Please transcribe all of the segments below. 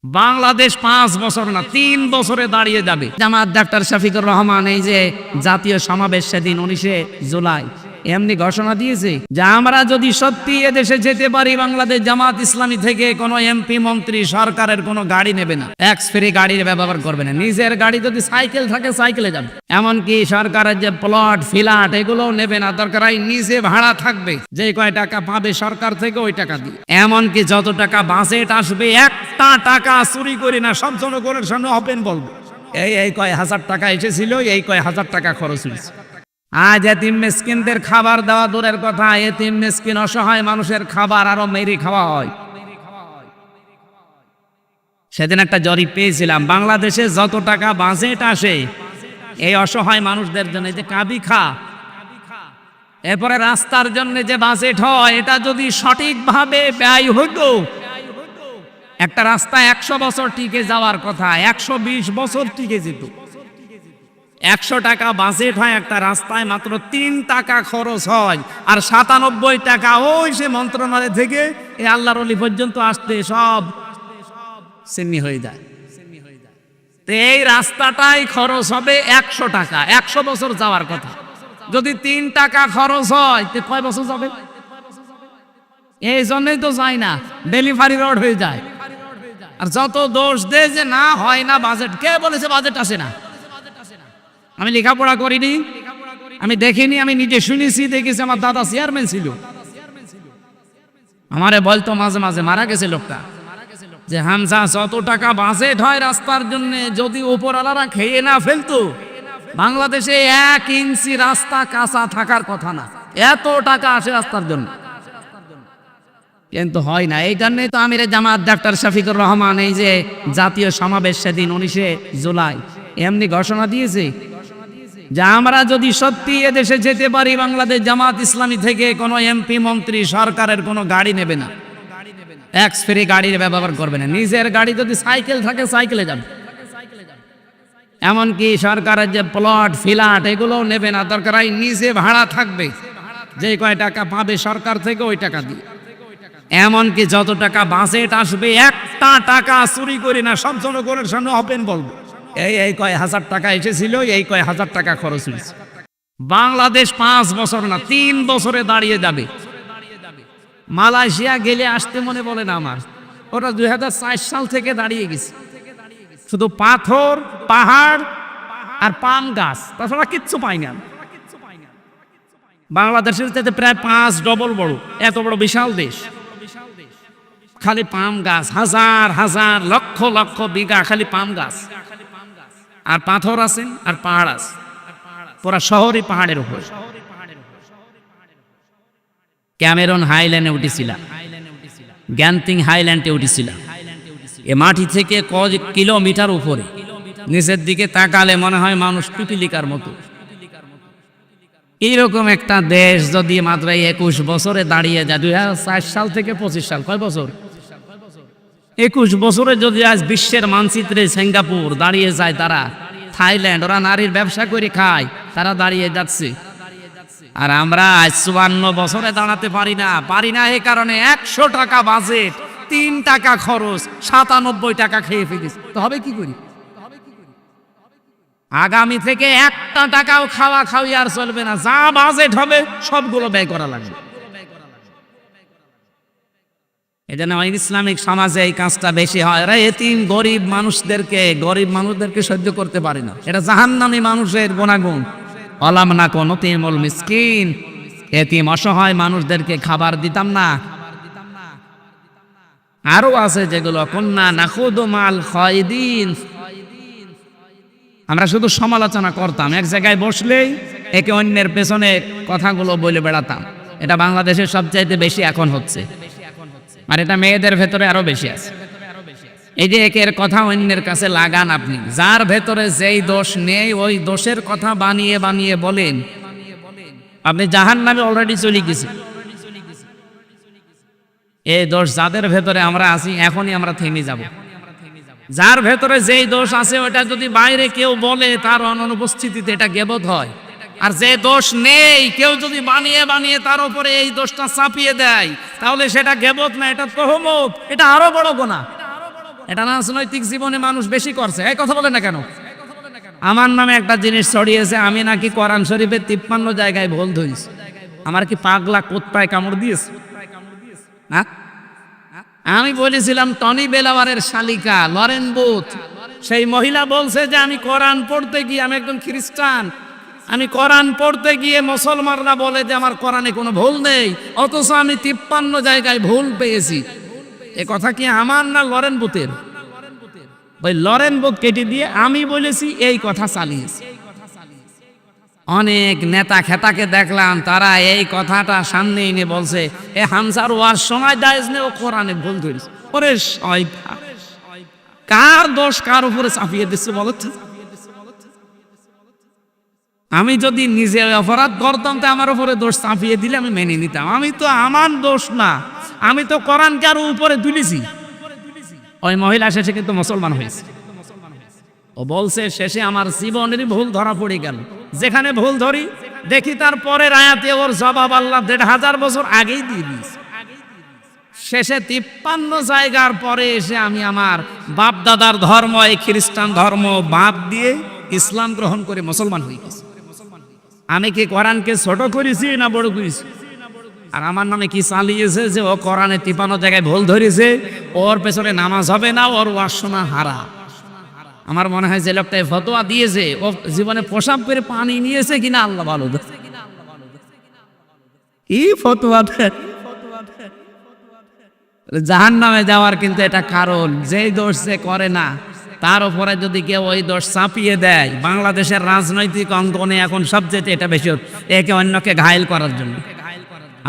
বাংলাদেশ ৫ বছর না ৩ বছরে দাঁড়িয়ে যাবে। জামাত ডাক্তার শফিকুর রহমান এই যে জাতীয় সমাবেশ সেদিন ১৯শে জুলাই এমনি ঘোষণা দিয়েছে যে আমরা যদি সত্যি এদেশে যেতে পারি, বাংলাদেশ জামাত ইসলামী থেকে কোনো এমপি মন্ত্রী সরকারের কোনো গাড়ি নেবে না, ট্যাক্স ফ্রি গাড়ির ব্যবহার করবে না, নিজের গাড়ি যদি সাইকেল থাকে সাইকেলে যাবে, এমনকি সরকারের যে প্লট ফ্ল্যাট এগুলোও নেবে না, দরকার হয় নিজে ভাড়া থাকবে, যে কয় টাকা পাবে সরকার থেকে ওই টাকা দিয়ে, এমনকি যত টাকা বাজেট আসবে একটা টাকা চুরি করি না, সব জনগণের সামনে ওপেন বলবো এই কয় হাজার টাকা এসেছিল, এই কয় হাজার টাকা খরচ হয়েছে। আজ এতিম মিসকিনদের খাবার দেওয়া দূরের কথা, এতিম মিসকিন অসহায় মানুষের খাবার আরো মেরে খাওয়া হয়। সেদিন একটা জরিপ পেয়েছিলাম, বাংলাদেশে যত টাকা বাজেট আসে এই অসহায় মানুষদের জন্য, যে কাবি খা, এরপরে রাস্তার জন্য যে বাজেট হয়, এটা যদি সঠিকভাবে ব্যয় হতো, একটা রাস্তা ১০০ বছর টিকে যাওয়ার কথা ১২০ বছর টিকে যেত। ১০০ টাকা বাজেট হয় একটা রাস্তায়, মাত্র ৩ টাকা খরচ হয়, আর ৯৭ টাকা ওই সে মন্ত্রণালয় থেকে এই আল্লাহর ওলি পর্যন্ত আসতে সব সিন্নি হয়ে যায়। তো এই রাস্তাটাই খরচ হবে ১০০ টাকা, ১০০ বছর যাওয়ার কথা, যদি ৩ টাকা খরচ হয় তো কয় বছর যাবে? এই জন্যই তো যায় না, ডেলিভারি রোড হয়ে যায়। আর যত দোষ দেয় যে না হয় না বাজেট, কে বলেছে বাজেট আসে না? আমি লেখাপড়া করিনি, আমি দেখিনি, আমি নিজে শুনেছি, দেখেছি, আমার দাদা চেয়ারম্যান ছিল, আমারে বলতো মাঝে মাঝে, মারা গেছে লোকটা, যে হামজা যত টাকা বাজেট হয় রাস্তার জন্য, যদি উপরওয়ালারা খেয়ে না ফেলতো, বাংলাদেশে ১ ইঞ্চি রাস্তা কাঁচা থাকার কথা না, এত টাকা আসে রাস্তার জন্য, কিন্তু হয় না। এই জন্যই তো আমিরে জামাত ডাক্তার শফিকুর রহমান এই যে জাতীয় সমাবেশ সেদিন ১৯শে জুলাই এমনি ঘোষণা দিয়েছে যে আমরা যদি সত্যি এদেশে যেতে পারি, বাংলাদেশ জামাত ইসলামী থেকে কোনো এমপি মন্ত্রী সরকারের কোনো গাড়ি নেবে না, ট্যাক্স ফ্রি গাড়ির ব্যবহার করবে না, নিজের গাড়ি যদি সাইকেল থাকে সাইকেলে যাবে, এমনকি সরকারের যে প্লট ফ্ল্যাট এগুলোও নেবে না, দরকার হয় নিজে ভাড়া থাকবে, যে কয় টাকা পাবে সরকার থেকে ওই টাকা দিয়ে, এমনকি যত টাকা বাজেট আসবে একটা টাকা চুরি করি না, সব জনগণের সামনে ওপেন বলবো এই কয় হাজার টাকা এসেছিল, এই কয় হাজার টাকা খরচ হয়েছে। বাংলাদেশ ৫ বছর না ৩ বছরে দাঁড়িয়ে যাবে। মালয়েশিয়া গেলে আসতে মনে বলে না আমার, ওটা ২০০৪ সাল থেকে দাঁড়িয়ে গেছে, শুধু পাথর পাহাড় আর পাম গাছ, তাছাড়া কিচ্ছু পাই না। বাংলাদেশের চাইতে প্রায় ৫ ডবল বড়, এত বড় বিশাল দেশ, খালি পাম গাছ, হাজার হাজার লক্ষ লক্ষ বিঘা খালি পাম গাছ, আর পাথর আছে আর পাহাড় আছে, পুরা শহরই পাহাড়ের উপর। ক্যামেরন হাইল্যান্ডে উঠেছিলাম, গ্যান্তিং হাইল্যান্ডে উঠেছিলাম, এ মাটি থেকে কয়েক কিলোমিটার উপরে, নিচের দিকে তাকালে মনে হয় মানুষ পিপিলিকার মতো। এইরকম একটা দেশ যদি মাত্র ২১ বছরে দাঁড়িয়ে যায়, ২০০৪ সাল থেকে ২৫ সাল, কয় বছর? ২১ বছরে যদি আজ বিশ্বের মানচিত্রে সিঙ্গাপুর দাঁড়িয়ে যায়, তারা থাইল্যান্ড, ওরা নারীর ব্যবসা করে খায়, তারা দাঁড়িয়ে যাচ্ছে, আর আমরা আজ ৫৪ বছরে দাঁড়াতে পারি না। এই কারণে ১০০ টাকা বাজেট, ৩ টাকা খরচ, ৯৭ টাকা খেয়ে ফেলিস, তো হবে কি করি? আগামী থেকে একটা টাকাও খাওয়া খাওয়ি আর চলবে না, যা বাজেট হবে সবগুলো ব্যয় করা লাগবে। এজন্য ইসলামিক সমাজে এই কাজটা বেশি হয়, এরা এতিম গরিব মানুষদেরকে সহ্য করতে পারে না, এটা জাহান্নামী মানুষের গুণাগুণ। অলাম না কোন তিমুল মিসকিন, এতিম অসহায় মানুষদেরকে খাবার দিতাম না। আরো আছে যেগুলো, কুন্না নাখুদু মাল খায়দিন, আমরা শুধু সমালোচনা করতাম, এক জায়গায় বসলেই একে অন্যের পেছনে কথাগুলো বলে বেড়াতাম। এটা বাংলাদেশের সবচাইতে বেশি এখন হচ্ছে, আর এটা মেয়েদের ভেতরে আরো বেশি আছে। এই যে একের কথা অন্যের কাছে লাগান, আপনি যার ভেতরে যেই দোষ নেই ওই দোষের কথা বানিয়ে বানিয়ে বলেন, আপনি জাহান্নামে অলরেডি চলে গেছেন। এই দোষ যাদের ভেতরে আমরা আছি, এখনই আমরা থেমে যাব। যার ভেতরে যেই দোষ আছে ওটা যদি বাইরে কেউ বলে, তার অনুপস্থিতিতে এটা গীবত হয়। আর যে দোষ নেই কেউ যদি বানিয়ে বানিয়ে তার উপরে এই দোষটা চাপিয়ে দেয়, তাহলে সেটা গীবত না, এটা তহমত, এটা আরো বড় গুনাহ। এটা রাজনৈতিক জীবনে মানুষ বেশি করছে। এই কথা বলে না কেন? আমার নামে একটা জিনিস ছড়িয়েছে, আমি নাকি কোরআন শরীফের 53 জায়গায় ভুল ধরেছি। আমার কি পাগলা কোত্তায় কামড় দিয়েছে? হ্যাঁ, আমি বলেছিলাম টনি বেলাওয়ারের শালিকা লরেন বুথ, সেই মহিলা বলছে যে আমি কোরআন পড়তে গিয়ে, আমি একজন খ্রিস্টান, আমি কোরআন পড়তে গিয়ে মুসলমানরা বলে যে আমার কোরআনে কোনো ভুল নেই, অথচ আমি 53 জায়গায় ভুল পেয়েছি। এ কথা কি আমার না লরেন বুথের? ওই লরেন বুথ কেটে দিয়ে আমি বলেছি, এই কথা চালিয়েছি। অনেক নেতা খেতাকে দেখলাম তারা এই কথাটা সামনে এনে বলছে, এ হামসার ওয়ার সময় দাইজ নে, ও কোরআনে ভুল ধরিস। ওরে শয়তান, কার দোষ কার উপরে চাপিয়ে দিচ্ছে বলো তো? আমি যদি নিজে অপরাধ করতাম তো আমার উপরে দোষ চাপিয়ে দিলে আমি মেনে নিতাম। আমি তো, আমার দোষ না, আমি তো কোরআনকে আরো উপরে তুলেছি। ওই মহিলা শেষে কিন্তু মুসলমান হয়েছে। ও বলছে শেষে আমার জীবনেরই ভুল ধরা পড়ে গেল। যেখানে ভুল ধরি দেখি তার পরের আয়াতে ওর জবাব আল্লাহ 1500 বছর আগেই দিয়ে দিয়েছে। শেষে 53 জায়গার পরে এসে আমি আমার বাপ দাদার ধর্ম, এই খ্রিস্টান ধর্ম বাদ দিয়ে ইসলাম গ্রহণ করে মুসলমান হয়ে গেছি। আমি কি কোরআনকে ছোট করেছি না বড় করেছি? আর আমার নামে কি চালিয়েছে যে ও কোরআনে 53 জায়গায় ভুল ধরেছে, ওর পেছনে নামাজ হবে না, ওর ওয়াসনা হারা। আমার মনে হয় যে লোকটা ফতোয়া দিয়েছে ও জীবনে প্রসাব করে পানি নিয়েছে কিনা আল্লাহ ভালো। এই ফতোয়া জাহান্নামে যাওয়ার কিন্তু এটা কারণ, যেই দোষ সে করে না তার উপরে যদি কেউ ওই দোষ চাপিয়ে দেয়। বাংলাদেশের রাজনৈতিক অঙ্গনে এখন সবচেয়ে এটা বেশি, একে অন্যকে ঘায়েল করার জন্য।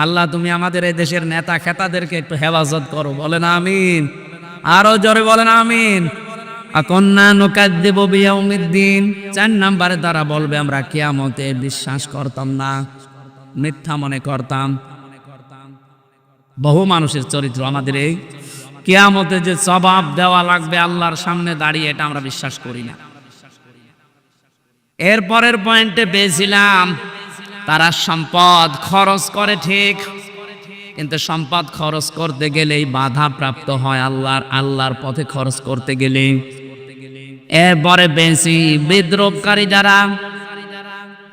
আল্লাহ তুমি আমাদের এই দেশের নেতা খেতাদেরকে একটু হেফাজত করো, বলেন আমিন। আরো জোরে বলেন আমিন। আকন্না নুকাদ্দিবু বিয়াউমিদ্দিন, 4 নম্বরে তারা বলবে আমরা কিয়ামতে বিশ্বাস করতাম না, মিথ্যা মনে করতাম। বহু মানুষের চরিত্র আমাদের এই কিয়ামতে যে জবাব দেওয়া লাগবে আল্লাহর সামনে দাঁড়িয়ে, এটা আমরা বিশ্বাস করি না। এরপরের পয়েন্টে পেয়েছিলাম তারা সম্পদ খরচ করে ঠিক, কিন্তু সম্পদ খরচ করতে গেলেই বাধা প্রাপ্ত হয় আল্লাহর পথে খরচ করতে গেলে। এরপরে বেশি বিদ্রোহকারী যারা,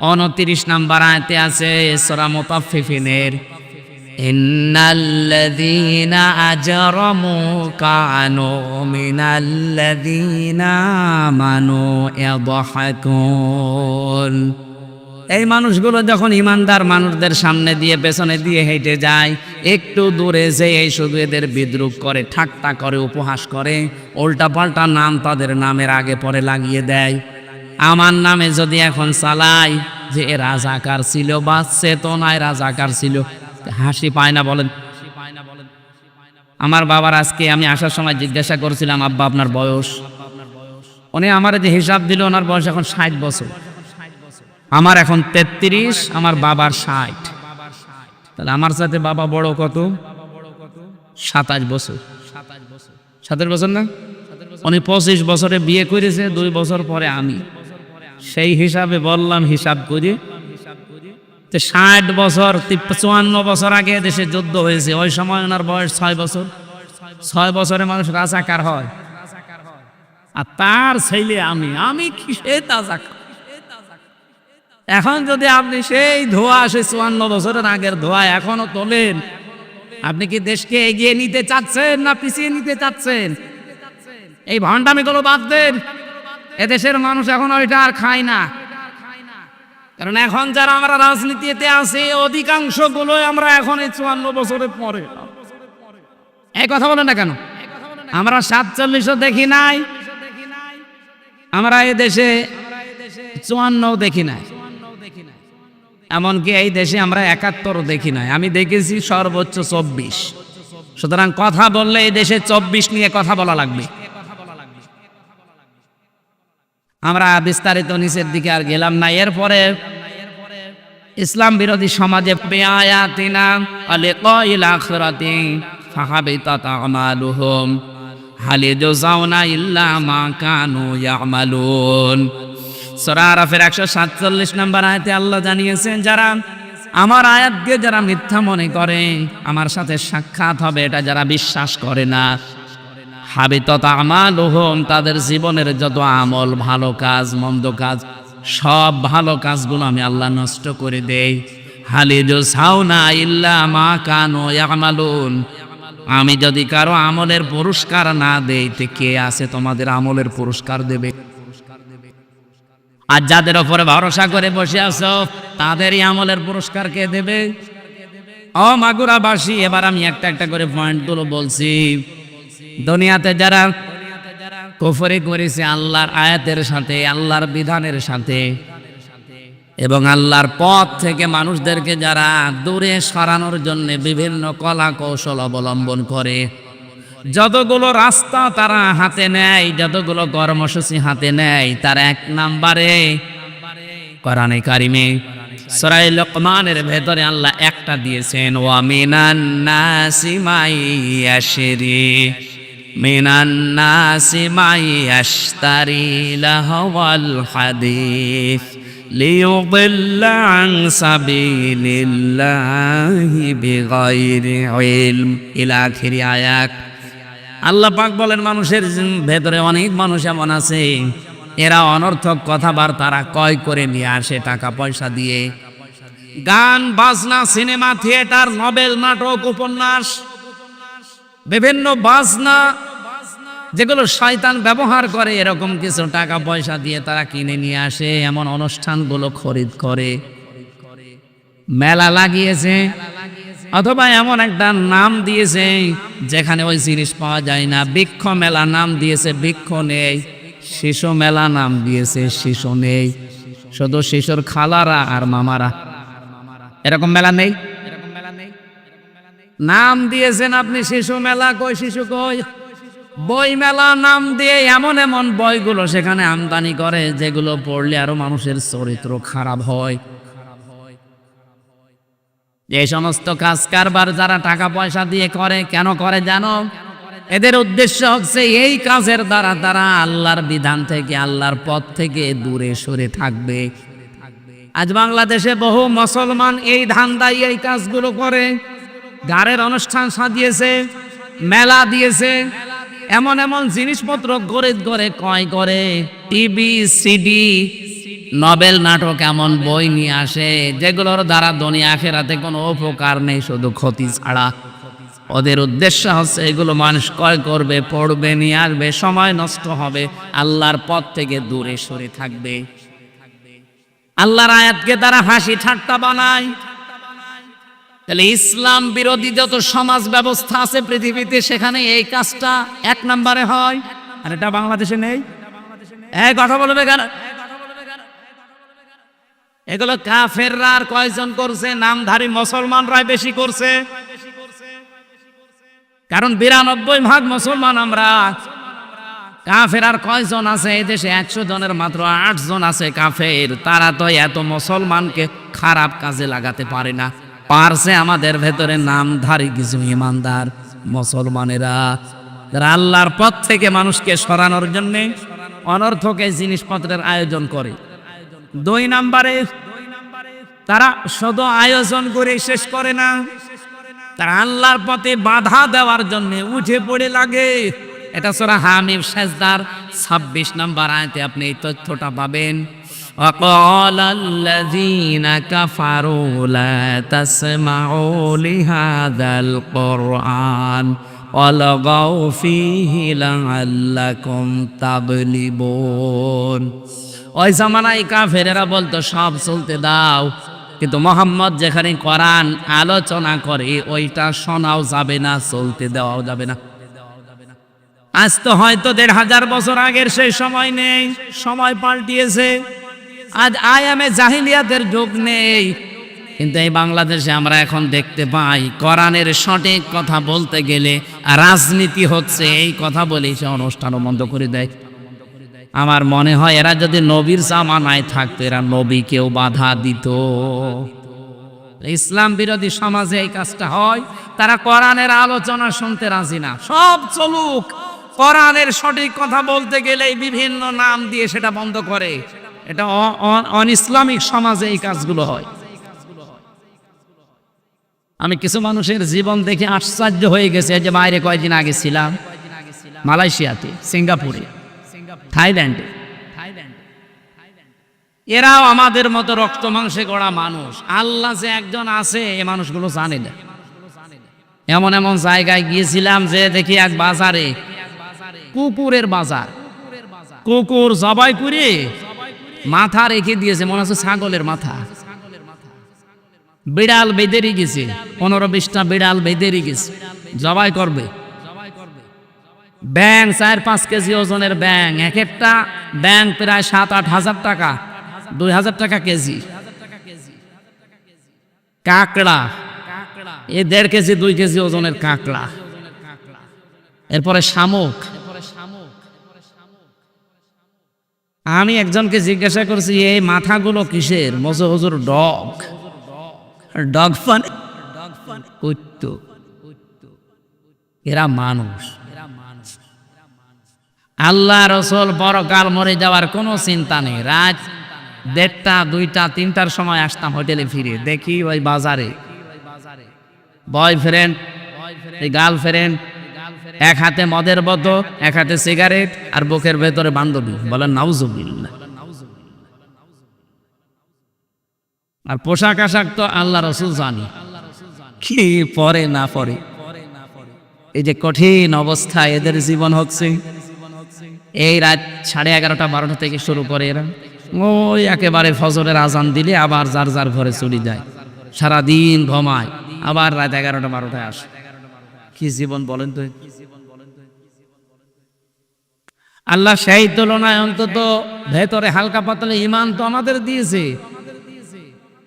29 নম্বর আয়াতে আছে সূরা মুতাফফিফিনের, ইন্নাল্লাযীনা আজরামু কানু মিনাল্লাযীনা আমানু ইয়াদহাকুন। এই মানুষগুলো যখন ইমানদার মানুষদের সামনে দিয়ে পেছনে দিয়ে হেঁটে যায়, একটু দূরে যেয়ে শুধু এদের বিদ্রুপ করে, ঠাট্টা করে, উপহাস করে, উল্টা পাল্টা নাম তাদের নামের আগে পরে লাগিয়ে দেয়। আমার নামে যদি এখন চালাই যে এ রাজাকার ছিল বা চেতনায় রাজাকার ছিল, হাসি পায় না বলেন? আমার বাবার আজকে আমি আসার সময় জিজ্ঞাসা করছিলাম, আব্বা আপনার বয়স? উনি আমার যে হিসাব দিল, ওনার বয়স এখন 60 বছর। আমার এখন 33, আমার বাবার 60। তাহলে আমার সাথে বাবা বড় কত? 27 বছর। 27 বছর না? উনি 25 বছরে বিয়ে করেছে, 2 বছর পরে আমি। সেই হিসাবে বললাম, হিসাব করি 60 বছর, 54 বছর আগে দেশে যুদ্ধ হয়েছে, ওই সময় ওনার বয়স 6 বছর। 6 বছরে মানুষ রাজাকার হয়, আর তার ছেলে আমি কিসে রাজাকার? এখন যদি আপনি সেই ধোয়া, সেই 54 বছরের আগের ধোয়া এখনো তোলেন, আপনি কি দেশকে এগিয়ে নিতে চাচ্ছেন না পিছিয়ে নিতে চাচ্ছেন? এই ভণ্ডামিগুলো বাদ দেন। এদেশের মানুষ এখন ওইটা আর খায় না, কারণ এখন যারা আমরা রাজনীতিতে আছি অধিকাংশ গুলোই আমরা এখন এই 54 বছরের পরে। এই কথা বলেন না কেন? আমরা 47ও দেখি নাই, আমরা এই দেশে 54ও দেখি নাই, এমনকি এই দেশে আমরা 71ও দেখি নাই। আমি দেখেছি সর্বোচ্চ 24। সুতরাং কথা বললে এই দেশে 24 নিয়ে কথা বলা লাগবে। আমরা বিস্তারিত নিচের দিকে আর গেলাম না। এরপরে ইসলাম বিরোধী সমাজে বেআয়াতিনা আলিকাইল আখিরাতি ফাহাবিতাত আমালুহুম হাল ইয়াজজাউনা ইল্লা মা কানু ইয়ামালুন। সূরা আরাফের 147 নম্বর আয়াতে আল্লাহ জানিয়েছেন, যারা আমার আয়াতকে যারা মিথ্যা মনে করে, আমার সাথে সাক্ষাৎ হবে এটা যারা বিশ্বাস করে না, হাবিতাত আমালুহুম, তাদের জীবনের যত আমল, ভালো কাজ মন্দ কাজ, সব ভালো কাজগুলো আমি আল্লাহ নষ্ট করে দেই। হাল ইউজাউনা ইল্লা মা কানু ইয়ামালুন, আমি যদি কারো আমলের পুরস্কার না দেই তে কে আছে তোমাদের আমলের পুরস্কার দেবে? আর যাদের উপরে ভরসা করে বসে আছো তাদেরই আমলের পুরস্কার কে দেবে? ও মাগুরাবাসী, এবার আমি একটা একটা করে পয়েন্টগুলো বলছি। দুনিয়াতে যারা কুফরি করেছে আল্লাহর আয়াতের সাথে, আল্লাহর বিধানের সাথে, এবং আল্লাহর পথ থেকে মানুষদেরকে যারা দূরে সরানোর জন্য বিভিন্ন কলা কৌশল অবলম্বন করে, যতগুলো রাস্তা তারা হাতে নেয়, যতগুলো কর্মসূচি হাতে নেয়, তার এক নাম্বারে কোরআনে কারিমে সূরা লোকমানের ভেতরে আল্লাহ একটা দিয়েছেন, ওয়া মিনান নাসি মাই ইয়াশরি মিনান নাসি মাই ইয়াশতারি লাহওয়াল হাদিস লিয়ুদিল্লা আন সাবিলিল্লাহি বিগাইরি ইলম ইলা আখিরি আয়াত। আল্লাহ পাক বলেন, মানুষের ভেতরে অনেক মানুষ এমন আছে, এরা অনর্থক কথাবার্তা ক্রয় করে নিয়ে আসে টাকা পয়সা দিয়ে। গান বাজনা, সিনেমা, থিয়েটার, নভেল, নাটক, উপন্যাস, বিভিন্ন বাজনা যেগুলো শয়তান ব্যবহার করে, এরকম কিছু টাকা পয়সা দিয়ে তারা কিনে নিয়ে আসে। এমন অনুষ্ঠানগুলো খরিদ করে, মেলা লাগিয়েছে, অথবা এমন একটা নাম দিয়েছে যেখানে ওই জিনিস পাওয়া যায় না। বৃক্ষ মেলা নাম দিয়েছে, বৃক্ষ নেই। শিশু মেলা নাম দিয়েছে, শিশু নেই, শুধু শিশুর খালারা আর মামারা। এরকম মেলা নেই। নাম দিয়েছেন আপনি শিশু মেলা, কই শিশু কই? বই মেলা নাম দিয়ে এমন এমন বইগুলো সেখানে আমদানি করে যেগুলো পড়লে আরো মানুষের চরিত্র খারাপ হয়। এই সমস্ত কাজ কারবার যারা টাকা পয়সা দিয়ে করে, কেন করে জানো? এদের উদ্দেশ্য হচ্ছে এই কাজের দ্বারা তারা আল্লাহর বিধান থেকে, আল্লাহর পথ থেকে দূরে সরে থাকবে। আজ বাংলাদেশে বহু মুসলমান এই ধান্দায় এই কাজগুলো করে। গানের অনুষ্ঠান সাজিয়েছে, মেলা দিয়েছে, এমন এমন জিনিসপত্র খরিদ করে, ক্রয় করে, টিভি, সিডি, নভেল, নাটক, এমন বই নিয়ে আসে যেগুলোর দ্বারা দুনিয়া আখিরাতে কোনো উপকার নেই, শুধু ক্ষতি ছাড়া। ওদের উদ্দেশ্য হচ্ছে এগুলো মানুষ ক্রয় করবে, পড়বে, নিয়ে আসবে, সময় নষ্ট হবে, আল্লাহর পথ থেকে দূরে সরে থাকবে। আল্লাহর আয়াতকে তারা হাসি ঠাট্টা বানায়। তাহলে ইসলাম বিরোধী যত সমাজ ব্যবস্থা আছে পৃথিবীতে, সেখানে এই কাজটা এক নম্বরে হয়, আর এটা বাংলাদেশে নেই। এই কথা বলবে কেন? এগুলো কাফেররা আর কয়জন করছে? নামধারী মুসলমানরাই বেশি করছে। কারণ 92% মুসলমান আমরা। কাফের আর কয়জন আছে এই দেশে? 100 জনের মাত্র 8 জন আছে কাফের। তারা তো এত মুসলমানকে খারাপ কাজে লাগাতে পারে না। পারছে আমাদের ভেতরে নামধারী কিছু ইমানদার মুসলমানেরা, যারা আল্লাহর পথ থেকে মানুষকে সরানোর জন্য অনর্থক এই জিনিসপত্রের আয়োজন করে। 2 নম্বরে, তারা শুধু আয়োজন করে শেষ করে না, তারা আল্লাহর পথে বাধা দেওয়ার জন্য উঠে পড়ে লাগে। এটা সূরা হামিম সেজদার 26 নম্বর আয়াতে আপনি এই তথ্যটা পাবেন। وقال الذين كفروا لا تسمعوا لهذا القرآن والغوا فيه لعلكم تغلبون। ওই জামানায় কাফেরেরা বলতো সব চলতে দাও, কিন্তু মোহাম্মদ যেখানে কোরআন আলোচনা করে ওইটা শোনাও যাবে না, চলতে দেওয়াও যাবে না। আজ তো হয়তো 1500 বছর আগের সেই সময় নেই, সময় পাল্টিয়েছে। আজ আয়ামে জাহিলিয়াতের যুগ নেই, কিন্তু এই বাংলাদেশে আমরা এখন দেখতে পাই কোরআনের সঠিক কথা বলতে গেলে রাজনীতি হচ্ছে, এই কথা বলেই সে অনুষ্ঠানও বন্ধ করে দেয়। আমার মনে হয় এরা যদি নবীর জামানায় থাকতো, এরা নবীকেও বাধা দিত। ইসলাম বিরোধী সমাজে এই কাজটা হয়। তারা কোরআনের আলোচনা শুনতে রাজি না, সব চলুক, কোরআনের সঠিক কথা বলতে গেলে বিভিন্ন নাম দিয়ে সেটা বন্ধ করে। এটা অন ইসলামিক সমাজে এই কাজগুলো হয়। আমি কিছু মানুষের জীবন দেখে আশ্চর্য হয়ে গেছে। যে বাইরে কয়েকদিন আগে ছিলাম, মালয়েশিয়াতে, সিঙ্গাপুরে, থাইল্যান্ডে। এরাও আমাদের মতো রক্ত মাংসে গড়া মানুষ। আল্লাহ যে একজন আছে এ মানুষগুলো জানে না। এমন এমন জায়গায় গিয়েছিলাম যে দেখি এক বাজারে কুকুরের বাজার, কুকুর জবাই করে মাথা রেখে দিয়েছে, মনে হচ্ছে ছাগলের মাথা। বিড়াল বেঁধেরই গেছে, 15-20টা বিড়াল বেঁধেরই গেছে, জবাই করবে। ব্যাং 4-5 কেজি ওজনের ব্যাং, এক একটা ব্যাং প্রায় 7-8 হাজার টাকা, 2000 টাকা কেজি। কাঁকড়া এ 1.5 কেজি 2 কেজি ওজনের কাঁকড়া। এরপরে শামুক। আমি একজনকে জিজ্ঞাসা করছি এই মাথাগুলো কিসের? মজা হুজুর ডগ। Dog fun কুত্তু। এরা মানুষ। আল্লাহ রসুল পরকাল মরে যাওয়ার কোনো চিন্তা নেই। রাত 1:30, 2টা, 3টার সময় আসতাম হোটেলে ফিরে, দেখি ওই বাজারে বয়ফ্রেন্ড, গার্লফ্রেন্ড, এক হাতে মদের বোতল, এক হাতে সিগারেট, আর বুকের ভেতরে বান্ধবী। বলেন নাউজুবিল্লাহ। আর পোশাক আশাক তো আল্লাহ রসুল জানি কি পরে না পরে। এই যে কঠিন অবস্থা এদের জীবন হচ্ছে, এই রাত 11:30, 12টা থেকে শুরু করে এরা ওই একেবারে ফজরের আজান দিলে আবার যার যার ঘরে চলে যায়, সারাদিন ঘুমায়, আবার রাত 11টা 12টায় আসে। কি জীবন বলেন তো? আল্লাহ সেই তুলনায় অন্তত ভেতরে হালকা পাতলা ইমান তো আমাদের দিয়েছে।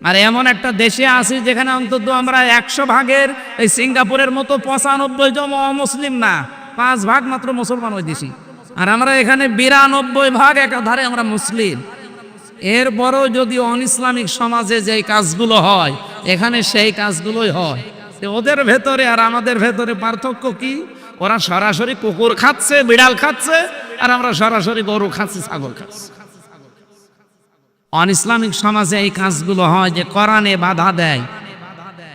আর এমন একটা দেশে আছি যেখানে অন্তত আমরা 100 ভাগের, এই সিঙ্গাপুরের মতো 95 জন অমুসলিম না, 5 ভাগ মাত্র মুসলমান ওই দেশি। আর আমরা এখানে 92 ভাগ একাধারে আমরা মুসলিম। এরপরও যদি অন ইসলামিক সমাজে যে কাজগুলো হয় এখানে সেই কাজগুলোই হয়। ওদের ভেতরে আর আমাদের ভেতরে পার্থক্য কি? ওরা সরাসরি কুকুর খাচ্ছে, বিড়াল খাচ্ছে, আর আমরা সরাসরি গরু খাচ্ছি, ছাগল খাচ্ছি। অন ইসলামিক সমাজে এই কাজগুলো হয় যে কোরআনে বাধা দেয়,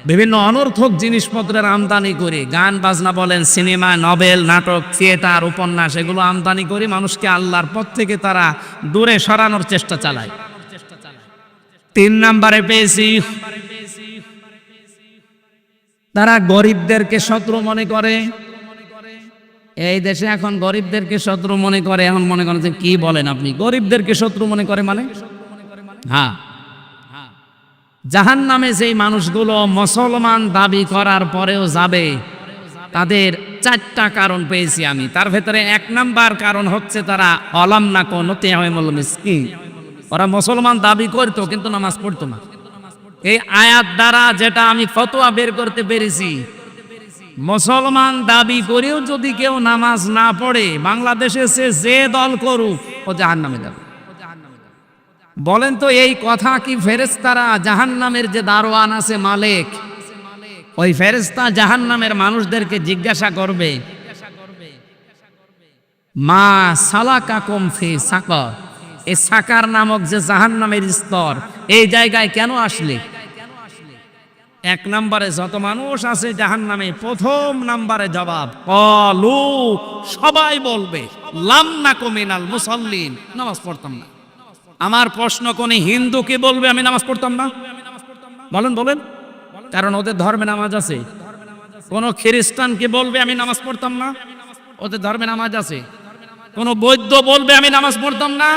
বিভিন্ন অনর্থক জিনিসপত্রের আমদানি করে, গান বাজনা বলেন, সিনেমা, নভেল, নাটক, থিয়েটার, উপন্যাস, এগুলো আমদানি করে মানুষকে আল্লাহর পথ থেকে তারা দূরে সরানোর চেষ্টা চালায়। 3 নম্বরে পেয়েছি তারা গরিবদেরকে শত্রু মনে করে। এই দেশে এখন গরিবদেরকে শত্রু মনে করে, এখন মনে করেন যে কি বলেন আপনি, গরিবদেরকে শত্রু মনে করে মানে? হ্যাঁ, জাহান্নামে যেই মানুষগুলো মুসলমান দাবি করার পরেও যাবে তাদের 4টা কারণ পেয়েছি আমি। তার ভেতরে 1 নাম্বার কারণ হচ্ছে তারা অলাম না কোন তেহমুল মিসকিন। ওরা মুসলমান দাবি করতো কিন্তু নামাজ পড়তো না। এই আয়াত দ্বারা যেটা আমি ফতোয়া বের করতে পেরেছি, মুসলমান দাবি করেও যদি কেউ নামাজ না পড়ে বাংলাদেশে সে যে দল করুক ও জাহান্নামে যাবে। বলেন তো এই কথা কি ফেরেশতারা জাহান্নামের যে দারোয়ান আছে মালিক, ওই ফেরেশতা জাহান্নামের মানুষদেরকে জিজ্ঞাসা করবে মা সালাকাকুম ফি সাকার, এই সাকার নামক যে জাহান্নামের স্তর, এই জায়গায় কেন আসলে? 1 নম্বরে যত মানুষ আছে জাহান্নামে, প্রথম নম্বরে জবাব ক্বালু, সবাই বলবে লাম নাকু মিনাল মুসাল্লিন, নামাজ পড়তাম না। আমার প্রশ্ন, কোন হিন্দু কি বলবে আমি নামাজ পড়তাম না? বলেন বলেন, কারণ ওদের ধর্মে নামাজ আছে। কোন খ্রিস্টান কি বলবে আমি নামাজ পড়তাম না? ওদের ধর্মে নামাজ আছে। কোন বৌদ্ধ বলবে আমি নামাজ পড়তাম না?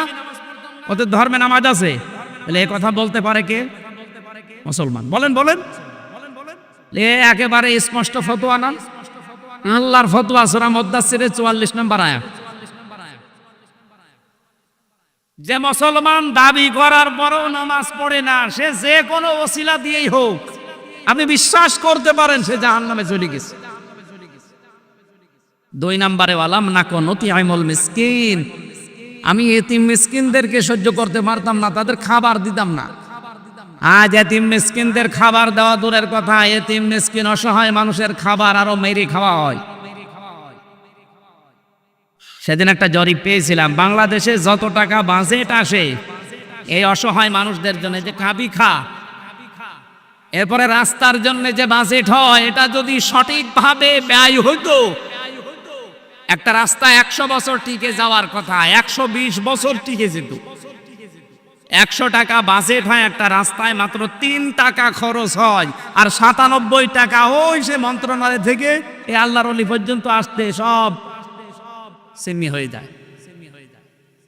ওদের ধর্মে নামাজ আছে। তাহলে এই কথা বলতে পারে কে? মুসলমান। বলেন বলেন, একেবারে স্পষ্ট ফতোয়া না? আল্লাহর ফতোয়া সূরা মুদ্দাসসিরের 44 নম্বর আয়াত, যে মুসলমান দাবি করার পরও নামাজ পড়ে না, সে যে কোনো ওসিলা দিয়েই হোক আপনি বিশ্বাস করতে পারেন সে জাহান্নামে চলে গেছে। 2 নম্বরে ওয়ালাম নাকুন নুতি'মুল মিসকিন, আমি এতিম মিসকিনদেরকে সহ্য করতে পারতাম না, তাদের খাবার দিতাম না। আজ এতিম মিসকিনদের খাবার দেওয়া দূরের কথা, এতিম মিসকিন অসহায় মানুষের খাবার আরো মেরে খাওয়া হয়। সেদিন একটা জরিপ পেয়েছিলাম, বাংলাদেশে যত টাকা বাজেট আসে এই অসহায় মানুষদের জন্য, যে কাবি খা, এরপরে রাস্তার জন্য যে বাজেট হয়, এটা যদি সঠিকভাবে ব্যয় হতো একটা রাস্তা 100 বছর টিকে যাওয়ার কথা 120 বছর টিকে যেত। 100 টাকা বাজেট হয় একটা রাস্তায়, মাত্র 3 টাকা খরচ হয়, আর 97 টাকা ওই সে মন্ত্রণালয় থেকে এই আল্লাহর ওলি পর্যন্ত আসতে সব সিমি হয়ে যায়।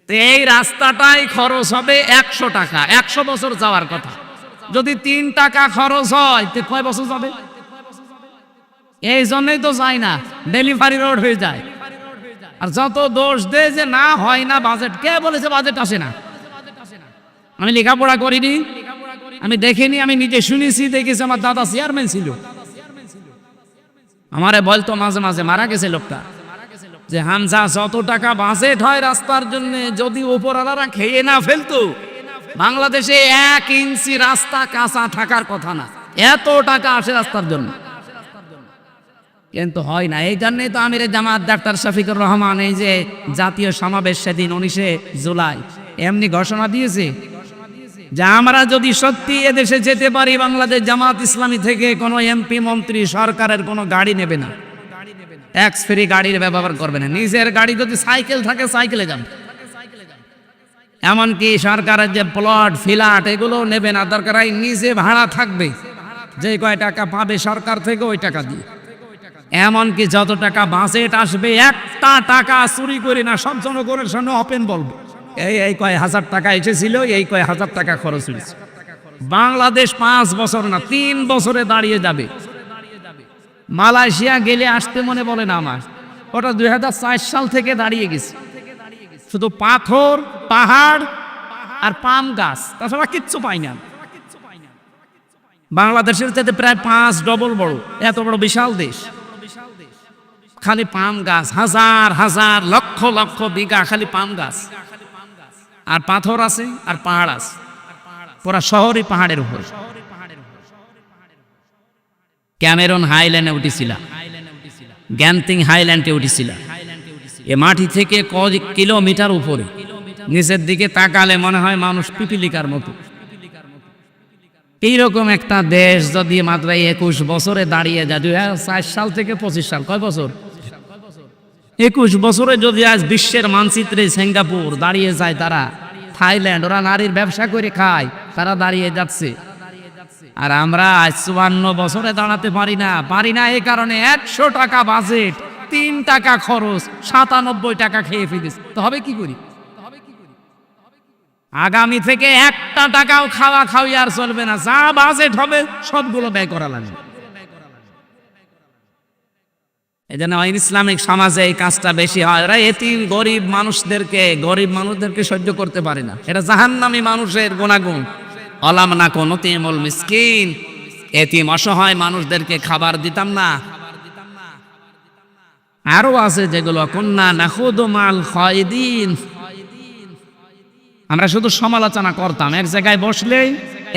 তো এই রাস্তাটাই খরচ হবে 100 টাকা, 100 বছর যাওয়ার কথা। যদি 3 টাকা খরচ হয় তো কয় বছর যাবে? এই জন্যই তো যায় না, ডেলিভারি রোড হয়ে যায়। আর যত দোষ দেয় যে না হয় না বাজেট, কে বলেছে বাজেট আসে না? আমি লেখাপড়া করিনি, আমি দেখিনি, আমি নিজে শুনেছি, দেখেছি। আমার দাদা চেয়ারম্যান ছিল, আমারে বলতো মাঝে মাঝে, মারা গেছে লোকটা, যে হামজা যত টাকা বাজেট হয় রাস্তার জন্য, যদি উপরওয়ালারা খেয়ে না ফেলতো বাংলাদেশে 1 ইঞ্চি রাস্তা কাঁচা থাকার কথা না। এত টাকা আসে রাস্তার জন্য, কিন্তু হয় না। এই জন্যই তো আমিরে জামাত ডাক্তার শফিকুর রহমান এই যে জাতীয় সমাবেশ সেদিন 19শে জুলাই এমনি ঘোষণা দিয়েছে যে আমরা যদি সত্যি এদেশে যেতে পারি, বাংলাদেশ জামাত ইসলামী থেকে কোনো এমপি মন্ত্রী সরকারের কোনো গাড়ি নেবে না, ট্যাক্স ফ্রি গাড়ির ব্যবহার করবে না। নিজের গাড়ি যদি সাইকেল থাকে সাইকেলে যাবে, এমনকি সরকারের যে প্লট ফ্ল্যাট এগুলো নেবে না, দরকার হয় নিজে ভাড়া থাকবে, যে কয় টাকা পাবে সরকার থেকে ওই টাকা দিয়ে। এমনকি যত টাকা বাজেট আসবে একটা টাকা চুরি করি না, সব জনগণের সামনে ওপেন বলবে এই কয় হাজার টাকা এসেছিল, এই কয় হাজার টাকা খরচ হয়েছে। বাংলাদেশ 5 বছর না 3 বছরে দাঁড়িয়ে যাবে। মালয়েশিয়া গেলে আসতে মনে বলে না আমার, ওটা 2004 সাল থেকে দাঁড়িয়ে গেছে। শুধু পাথর, পাহাড় আর পাম গাছ, তাছাড়া কিচ্ছু পাই না। বাংলাদেশের চাইতে প্রায় 5 ডবল বড়, এত বড় বিশাল দেশ, খালি পাম গাছ, হাজার হাজার লক্ষ লক্ষ বিঘা খালি পাম গাছ, আর পাথর আছে আর পাহাড় আছে, পুরা শহরই পাহাড়ের উপর। ক্যামেরন হাইল্যান্ডে উঠেছিলাম, গ্যান্তিং হাইল্যান্ডে উঠেছিলাম। এ মাটি থেকে কয়েক কিলোমিটার উপরে, নিচের দিকে তাকালে মনে হয় মানুষ পিপিলিকার মতো। এইরকম একটা দেশ যদি মাত্র 21 বছরে দাঁড়িয়ে যায়, 2004 সাল থেকে 25 সাল, কয় বছর? 21 বছরে যদি আজ বিশ্বের মানচিত্রে সিঙ্গাপুর দাঁড়িয়ে যায়, তারা থাইল্যান্ড, ওরা নারীর ব্যবসা করে খায়, তারা দাঁড়িয়ে যাচ্ছে। আর আমরা আজ 54 বছরে দাঁড়াতে পারি না। এই কারণে 100 টাকা বাজেট, 3 টাকা খরচ, 97 টাকা খেয়ে ফেলিস। তো হবে কি করি? আগামী থেকে 1 টাকাও খাওয়া খাওয়ি আর চলবে না, যা বাজেট হবে সবগুলো ব্যয় করা লাগবে। এই জন্য ইসলামিক সমাজে এই কাজটা বেশি হয়। ওরা এতিম গরিব মানুষদেরকে সহ্য করতে পারে না। এটা জাহান্নামী মানুষের গুণাগুণ। অলাম না কোনো তিমুল মিসকিন, এতিম অসহায় মানুষদেরকে খাবার দিতাম না। আরো আছে যেগুলো, কুন্না নাখুদু মাল খায়দিন, আমরা শুধু সমালোচনা করতাম, এক জায়গায় বসলেই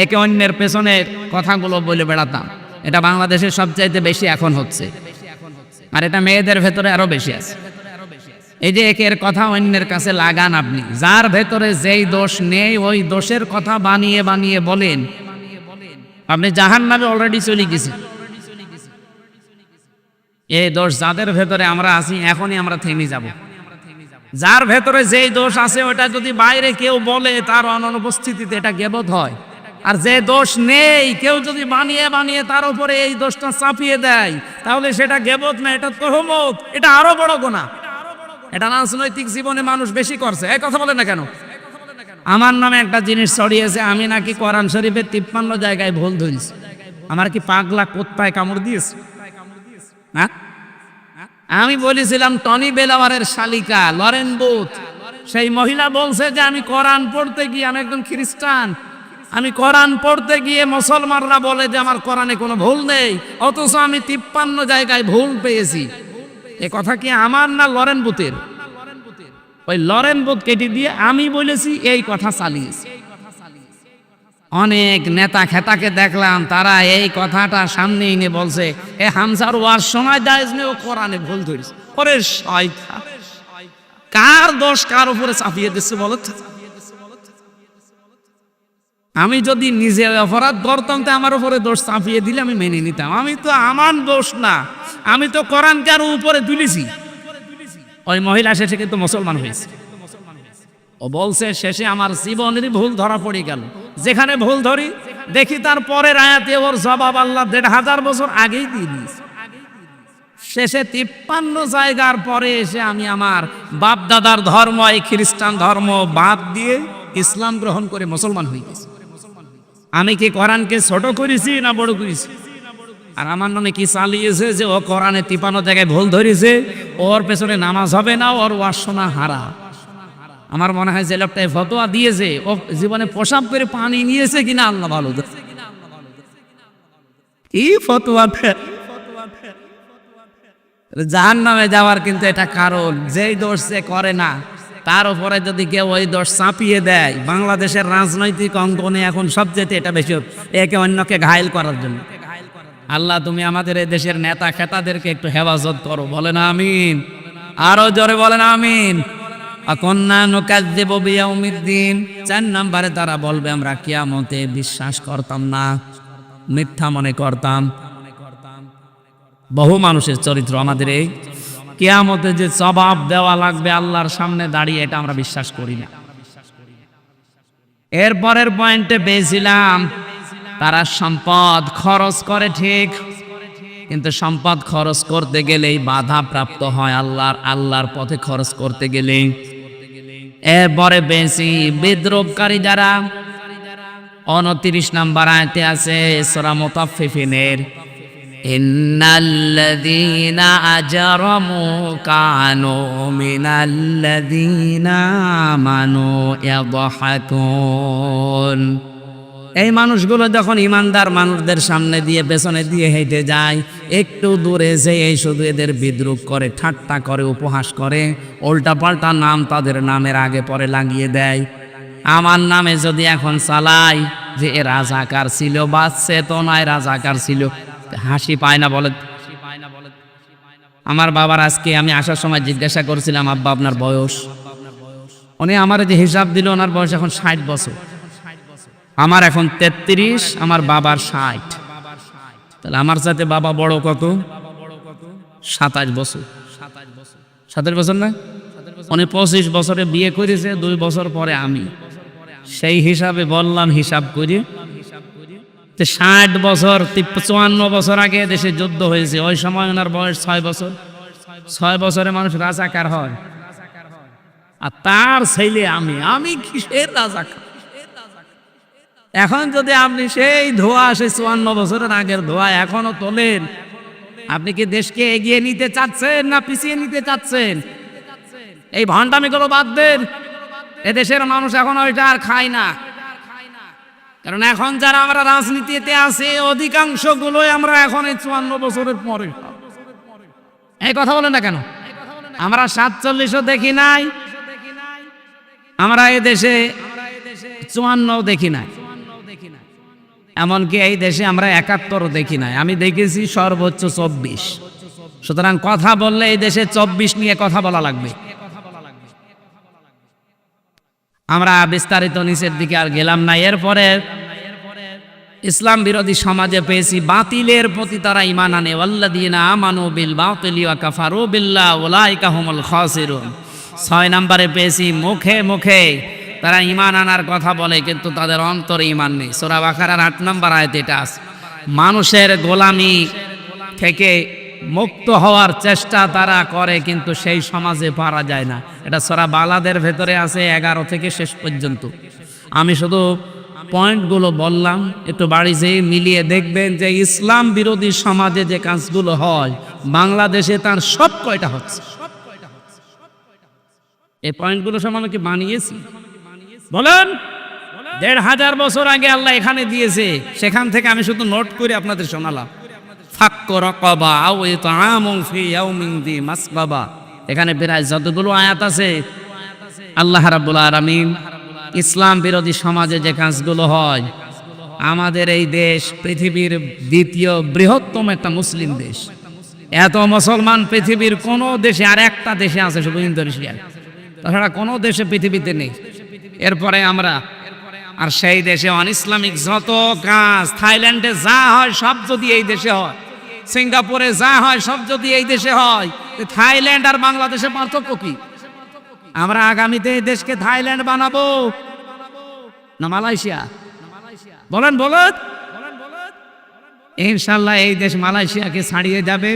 একে অন্যের পেছনের কথাগুলো বলে বেড়াতাম। এটা বাংলাদেশের সবচাইতে বেশি এখন হচ্ছে, আর এটা মেয়েদের ভেতরে আরো বেশি আছে। এই যে একের কথা অন্যের কাছে লাগান, আপনি যার ভেতরে যেই দোষ নেই ওই দোষের কথা বানিয়ে বানিয়ে বলেন, আপনি জাহান্নামে অলরেডি চলে গেছেন। এই দোষ যাদের ভেতরে আমরা আছি, এখনই আমরা থেমে যাব। যার ভেতরে যেই দোষ আছে ওটা যদি বাইরে কেউ বলে, তার অনুপস্থিতিতে এটা গীবত হয়। আর যে দোষ নেই কেউ যদি বানিয়ে বানিয়ে তার উপরে এই দোষটা চাপিয়ে দেয়, তাহলে সেটা গীবত না, এটা তহমত, এটা আরো বড় গুনাহ। এটা রাজনৈতিক জীবনে মানুষ বেশি করছে। এই কথা বলে না কেন? আমার নামে একটা জিনিস ছড়িয়েছে, আমি নাকি কোরআন শরীফের 53 জায়গায় ভুল ধরেছি। আমার কি পাগলা কোত্তায় কামড় দিয়েছে? হ্যাঁ, আমি বলেছিলাম টনি বেলাওয়ারের শালিকা লরেন বুথ, সেই মহিলা বলছে যে আমি কোরআন পড়তে গিয়ে, আমি একদম খ্রিস্টান, আমি কোরআন পড়তে গিয়ে মুসলমানরা বলে যে আমার কোরআনে কোনো ভুল নেই, অথচ আমি 53 জায়গায় ভুল পেয়েছি। এ কথা কি আমার না লরেন বুথের? ওই লরেন বুথ কেটে দিয়ে আমি বলেছি, এই কথা চালিয়েছি। অনেক নেতা খেতাকে দেখলাম, তারা এই কথাটা সামনে এনে বলছে, এ হামজার ওয়াজ সময় দাইজ নে, ও কোরআনে ভুল ধরিস। ওরে শয়তান, কার দোষ কার উপরে চাপিয়ে দিচ্ছে বলো? আমি যদি নিজে অপরাধ করতাম তো আমার উপরে দোষ চাপিয়ে দিলে আমি মেনে নিতাম। আমি তো আমার দোষ না, আমি তো কোরআন কার উপরে তুলেছি। ওই মহিলা শেষে কিন্তু মুসলমান হয়েছে। ও বলছে শেষে আমার জীবনেরই ভুল ধরা পড়ে গেল, যেখানে ভুল ধরি দেখি তার পরের আয়াতে ওর জবাব আল্লাহ ১,৫০০ বছর আগেই দিয়ে দিয়েছে। শেষে ৫৩ জায়গার পরে এসে আমি আমার বাপ দাদার ধর্ম, এই খ্রিস্টান ধর্ম বাদ দিয়ে ইসলাম গ্রহণ করে মুসলমান হয়ে গেছি। আমি কি কোরআনকে ছোট করেছি না বড় করেছি? আর আমার নামে কি চালিয়েছে যে ও কোরআনে ৫৩ জায়গায় ভুল ধরেছে, ওর পেছনে নামাজ হবে না, ওর ওয়াজ শোনা হারা। আমার মনে হয় যে লোকটা ফতোয়া দিয়েছে ও জীবনে প্রসাব করে পানি নিয়েছে কিনা আল্লাহ ভালো জানে। কি ফতোয়া জাহান্নামে যাওয়ার কিন্তু এটা কারণ, যেই দোষ সে করে না তার উপরে যদি কেউ ওই দোষ চাপিয়ে দেয়। বাংলাদেশের রাজনৈতিক অঙ্গনে এখন সবচেয়ে এটা বেশি, একে অন্যকে ঘায়েল করার জন্য। আল্লাহ তুমি আমাদের এই দেশের নেতা খেতাদেরকে একটু হেফাজত করো, বলেন আমিন। আরো জোরে বলেন আমিন। আকন্না নুকাজ্জিবু বিয়াউমিদ্দিন, ৪ নম্বরে তারা বলবে আমরা কিয়ামতে বিশ্বাস করতাম না, মিথ্যা মনে করতাম। বহু মানুষের চরিত্র আমাদের এই কিয়ামতে যে জবাব দেওয়া লাগবে আল্লাহর সামনে দাঁড়িয়ে, এটা আমরা বিশ্বাস করি না। এরপরের পয়েন্টে পেয়েছিলাম তারা সম্পদ খরচ করে ঠিক, কিন্তু সম্পদ খরচ করতে গেলেই বাধা প্রাপ্ত হয় আল্লাহর পথে খরচ করতে গেলে। এরপরে বেশি বিদ্রোহকারী যারা, ২৯ নম্বর আয়াতে আছে সূরা মুতাফফিফিনের, ইন্নাল্লাযীনা আজরামু কানু মিনাল্লাযীনা আমানু ইয়াদহাকুন। এই মানুষগুলো যখন ইমানদার মানুষদের সামনে দিয়ে পেছনে দিয়ে হেঁটে যায়, একটু দূরে যেয়ে শুধু এদের বিদ্রুপ করে, ঠাট্টা করে, উপহাস করে, উল্টাপাল্টা নাম তাদের নামের আগে পরে লাগিয়ে দেয়। আমার নামে যদি এখন চালাই যে এ রাজাকার ছিল, বা চেতনায় রাজাকার ছিল, হাসি পায় না বলে? আমার বাবার আজকে আমি আসার সময় জিজ্ঞাসা করছিলাম, আব্বা আপনার বয়স? উনি আমার যে হিসাব দিল ওনার বয়স এখন ৬০ বছর। আমার এখন ৩৩, আমার বাবার ৬০। তাহলে আমার সাথে বাবা বড় কত? ২৭ বছর। ২৭ বছর না? উনি ২৫ বছরে বিয়ে করেছে, ২ বছর পরে আমি। সেই হিসাবে বললাম, হিসাব করি ৬০ বছর, ৫৪ বছর আগে দেশে যুদ্ধ হয়েছে, ওই সময় ওনার বয়স ৬ বছর। ৬ বছরে মানুষ রাজাকার হয়, আর তার ছেলে আমি কিসের রাজাকার? এখন যদি আপনি সেই ধোয়া, সেই ৫৪ বছরের আগের ধোয়া এখনো তোলেন, আপনি কি দেশকে এগিয়ে নিতে চাচ্ছেন না পিছিয়ে নিতে চাচ্ছেন? এই ভণ্ডামিগুলো বাদ দেন। এদেশের মানুষ এখন ওইটা আর খায় না, কারণ এখন যারা আমরা রাজনীতিতে আছে অধিকাংশ গুলোই আমরা এখন এই ৫৪ বছরের পরে। এই কথা বলেন না কেন? আমরা ৪৭ও দেখি নাই, আমরা এই দেশে ৫৪ও দেখি নাই, এমনকি এই দেশে আমরা ৭১ও দেখি নাই। আমি দেখেছি সর্বোচ্চ ২৪। সুতরাং কথা বললে এই দেশে ২৪ নিয়ে কথা বলা লাগবে। আমরা বিস্তারিত নিচের দিকে আর গেলাম না। এরপরে ইসলাম বিরোধী সমাজে পেয়েছি বাতিলের প্রতি তারা ঈমান আনে, ওয়াল্লাযীনা আমানু বিল বাতিলি ওয়া কাফারু বিল্লাহি উলাইকা হুমুল খাসিরুন। ৬ নম্বরে পেয়েছি মুখে মুখে তারা ঈমান আনার কথা বলে, কিন্তু তাদের অন্তরে ঈমান নেই। সূরা বাকারার ৮ নম্বর আয়াতে এটা আছে। মানুষের গোলামি থেকে মুক্ত হওয়ার চেষ্টা তারা করে, কিন্তু সেই সমাজে পারা যায় না। এটা সূরা বালাদের ভেতরে আছে ১১ থেকে শেষ পর্যন্ত। আমি শুধু পয়েন্টগুলো বললাম, একটু বাড়ি যেয়ে মিলিয়ে দেখবেন যে ইসলাম বিরোধী সমাজে যে কাজগুলো হয় বাংলাদেশে তার সব কয়টা হচ্ছে। এই পয়েন্টগুলো সব আমি কি বানিয়েছি? বলেন। ১৫০০ বছর আগে আল্লাহ এখানে দিয়েছে, সেখান থেকে আমি শুধু নোট করে আপনাদের শোনালাম। ফাক্কু রাকাবা আও ইতআমুন ফি ইয়াউমিন যী মাসগাবা। এখানে প্রায় যতগুলো আয়াত আছে, আল্লাহ রাব্বুল আলামিন ইসলাম বিরোধী সমাজে যে কাজগুলো হয়, আমাদের এই দেশ পৃথিবীর দ্বিতীয় বৃহত্তম একটা মুসলিম দেশ। এত মুসলমান পৃথিবীর কোনো দেশে, আর একটা দেশে আছে শুধু ইন্দোনেশিয়া, তাছাড়া কোনো দেশে পৃথিবীতে নেই। এরপরে আমরা, আর সেই দেশে অন ইসলামিক যত কাজ, থাইল্যান্ডে যা হয় সব যদি এই দেশে হয়, সিঙ্গাপুরে যা হয় সব যদি এই দেশে হয়, থাইল্যান্ড আর বাংলাদেশে পার্থক্য কি? আমরা আগামীতে এই দেশকে থাইল্যান্ড বানাবো না মালয়েশিয়া? বলেন বলেন। ইনশাল্লাহ এই দেশ মালয়েশিয়াকে ছাড়িয়ে যাবে।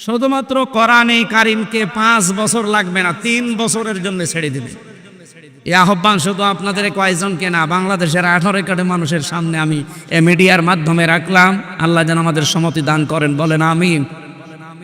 শুধুমাত্র কোরআনে কারিমকে 5 বছর লাগবে না, 3 বছরের জন্য ছেড়ে দিবে। এই আহ্বান শুধু আপনাদের কয়েকজনকে না, বাংলাদেশের 18 কোটি মানুষের সামনে আমি মিডিয়ার মাধ্যমে রাখলাম। আল্লাহ যেন আমাদের সম্মতি দান করেন, বলেন আমিন।